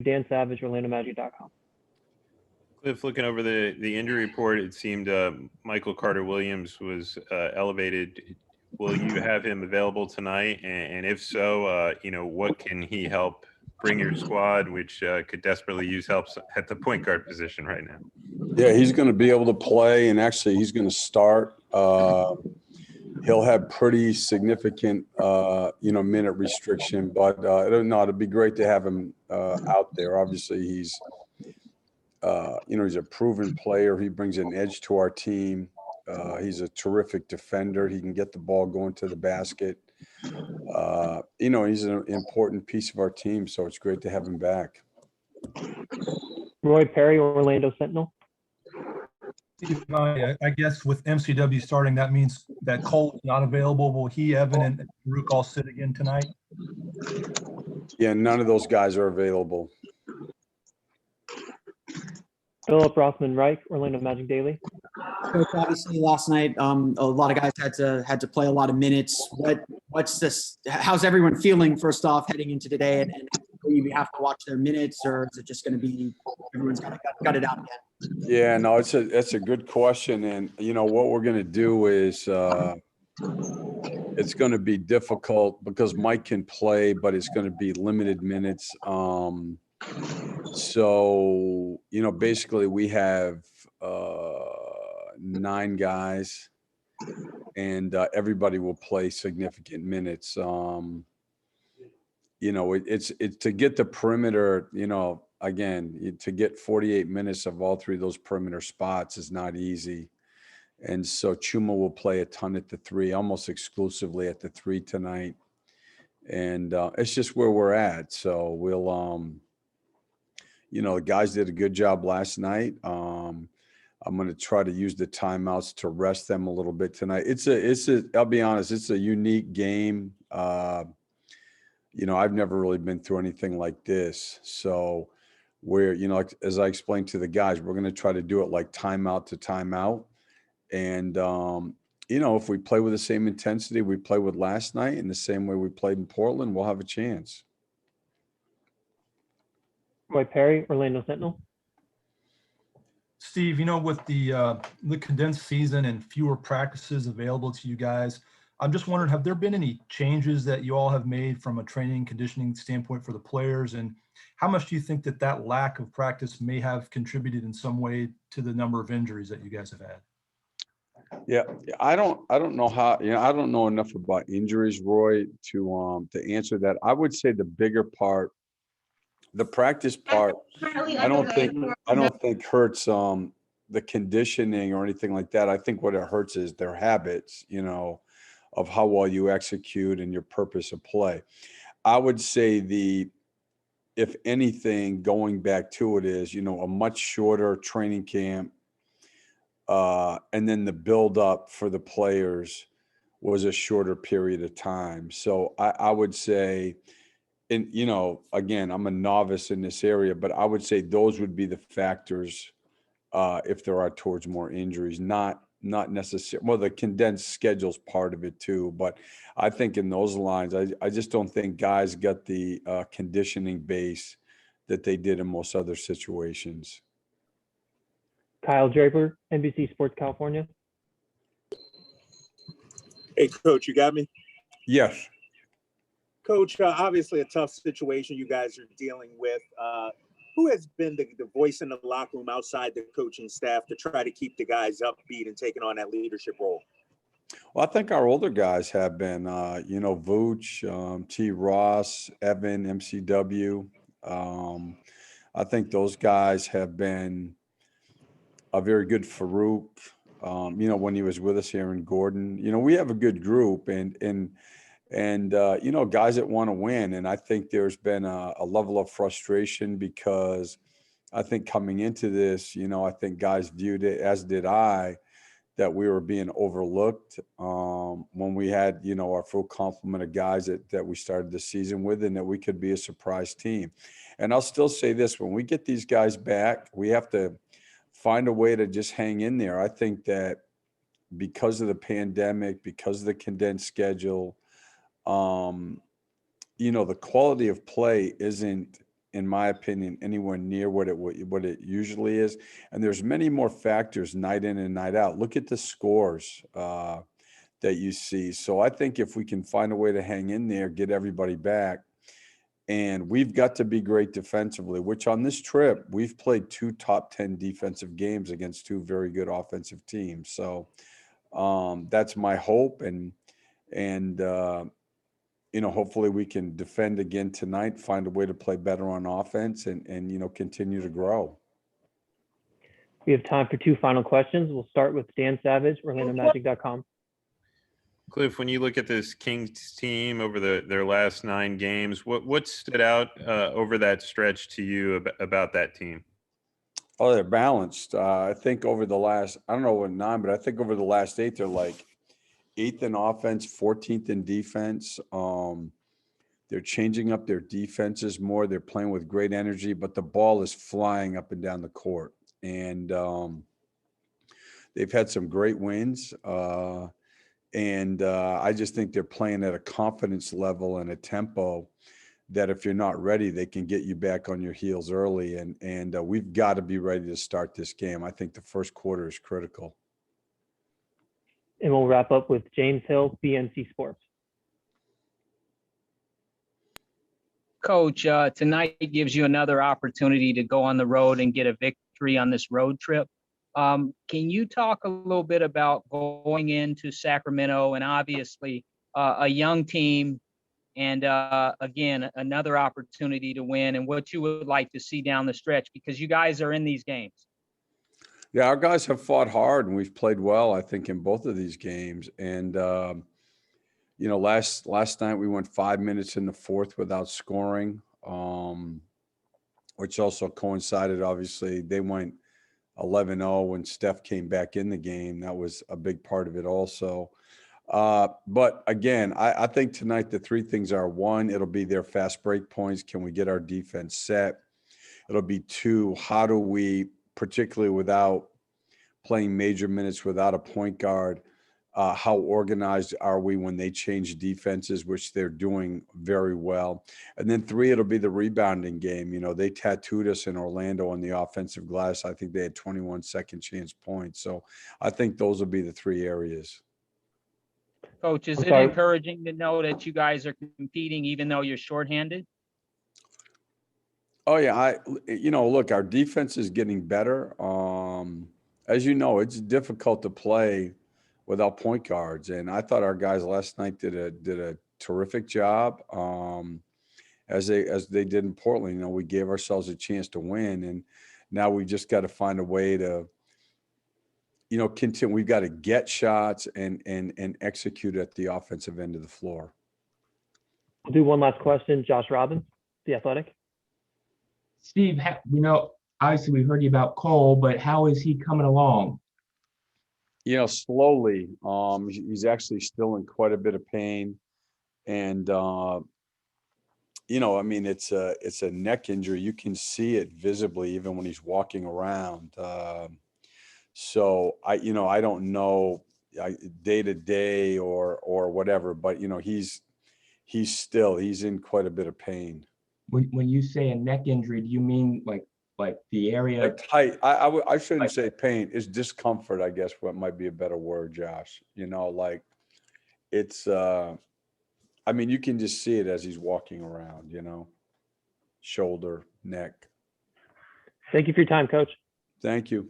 Dan Savage, OrlandoMagic.com. Cliff, looking over the injury report, it seemed Michael Carter-Williams was elevated. Will you have him available tonight? And if so, what can he help bring your squad, which could desperately use help at the point guard position right now? Yeah, he's going to be able to play, and actually he's going to start. He'll have pretty significant, minute restriction, but it'd be great to have him out there. Obviously, he's a proven player. He brings an edge to our team. He's a terrific defender. He can get the ball going to the basket. He's an important piece of our team, so it's great to have him back. Roy Perry, Orlando Sentinel. Steve, I guess with MCW starting, that means that Cole is not available. Will he, Evan, and Rook all sit again tonight? Yeah, none of those guys are available. Philip Rothman-Reich, Orlando Magic Daily. Coach, obviously last night, a lot of guys had to play a lot of minutes. What's this? How's everyone feeling first off heading into today? And will you have to watch their minutes, or is it just going to be everyone's got it out again? Yeah, no, that's a good question, and what we're going to do is it's going to be difficult because Mike can play, but it's going to be limited minutes. So basically we have 9 guys, and everybody will play significant minutes. It's to get the perimeter, again, to get 48 minutes of all 3 of those perimeter spots is not easy. And so Chuma will play a ton at the 3, almost exclusively at the 3 tonight. And it's just where we're at. So we'll, the guys did a good job last night. I'm going to try to use the timeouts to rest them a little bit tonight. I'll be honest, it's a unique game. I've never really been through anything like this. So where, as I explained to the guys, we're going to try to do it like timeout to timeout. And, if we play with the same intensity we played with last night and the same way we played in Portland, we'll have a chance. Roy Perry, Orlando Sentinel. Steve, with the condensed season and fewer practices available to you guys, I'm just wondering, have there been any changes that you all have made from a training conditioning standpoint for the players? And how much do you think that lack of practice may have contributed in some way to the number of injuries that you guys have had? Yeah, I don't know how, I don't know enough about injuries, Roy, to answer that. I would say the bigger part, the practice part, I don't think hurts the conditioning or anything like that. I think what it hurts is their habits, of how well you execute and your purpose of play. I would say if anything, going back to it is, a much shorter training camp. And then the build up for the players was a shorter period of time. So I would say, and again, I'm a novice in this area, but I would say those would be the factors if there are towards more injuries, not necessarily. Well, the condensed schedule's part of it too, but I think in those lines, I just don't think guys got the conditioning base that they did in most other situations. Kyle Draper, NBC Sports California. Hey, Coach, you got me? Yes. Coach, obviously a tough situation you guys are dealing with. Who has been the voice in the locker room outside the coaching staff to try to keep the guys upbeat and taking on that leadership role? Well, I think our older guys have been, Vooch, T. Ross, Evan, MCW. I think those guys have been very good. Farouk, when he was with us here in Gordon, we have a good group and guys that want to win. And I think there's been a level of frustration because I think coming into this, I think guys viewed it, as did I, that we were being overlooked when we had, our full complement of guys that we started the season with, and that we could be a surprise team. And I'll still say this, when we get these guys back, we have to find a way to just hang in there. I think that because of the pandemic, because of the condensed schedule, the quality of play isn't in my opinion, anywhere near what it usually is. And there's many more factors night in and night out. Look at the scores that you see. So I think if we can find a way to hang in there, get everybody back, and we've got to be great defensively, which on this trip, we've played 2 top 10 defensive games against 2 very good offensive teams. So that's my hope. And hopefully we can defend again tonight, find a way to play better on offense and continue to grow. We have time for 2 final questions. We'll start with Dan Savage, OrlandoMagic.com. Cliff, when you look at this Kings team over their last 9 games, what stood out over that stretch to you about that team? Oh, they're balanced. I think over the last, I don't know what 9, but I think over the last 8, they're like 8th in offense, 14th in defense. They're changing up their defenses more. They're playing with great energy, but the ball is flying up and down the court. And they've had some great wins. And I just think they're playing at a confidence level and a tempo that if you're not ready, they can get you back on your heels early. And we've got to be ready to start this game. I think the first quarter is critical. And we'll wrap up with James Hill, BNC Sports. Coach, tonight gives you another opportunity to go on the road and get a victory on this road trip. Can you talk a little bit about going into Sacramento and obviously a young team and again, another opportunity to win and what you would like to see down the stretch because you guys are in these games? Yeah, our guys have fought hard and we've played well, I think, in both of these games. And, last night we went 5 minutes in the 4th without scoring, which also coincided, obviously, they went 11-0 when Steph came back in the game. That was a big part of it also. But again, I think tonight the 3 things are: 1, it'll be their fast break points. Can we get our defense set? It'll be 2, how do we, particularly without playing major minutes without a point guard, how organized are we when they change defenses, which they're doing very well. And then 3, it'll be the rebounding game. They tattooed us in Orlando on the offensive glass. I think they had 21 second chance points. So I think those will be the 3 areas. Coach, is it Okay. encouraging to know that you guys are competing even though you're shorthanded? Oh yeah. Look, our defense is getting better. As you know, it's difficult to play without point guards. And I thought our guys last night did a terrific job. As they did in Portland. We gave ourselves a chance to win, and now we just got to find a way to, continue. We've got to get shots and execute at the offensive end of the floor. We'll do one last question. Josh Robbins, The Athletic. Steve, obviously we heard you about Cole, but how is he coming along? Slowly. He's actually still in quite a bit of pain, and it's a neck injury. You can see it visibly even when he's walking around. So I don't know day to day or whatever, but he's in quite a bit of pain. When you say a neck injury, do you mean like the area? Tight. I shouldn't say pain. It's discomfort, I guess, what might be a better word, Josh. It's you can just see it as he's walking around, shoulder, neck. Thank you for your time, Coach. Thank you.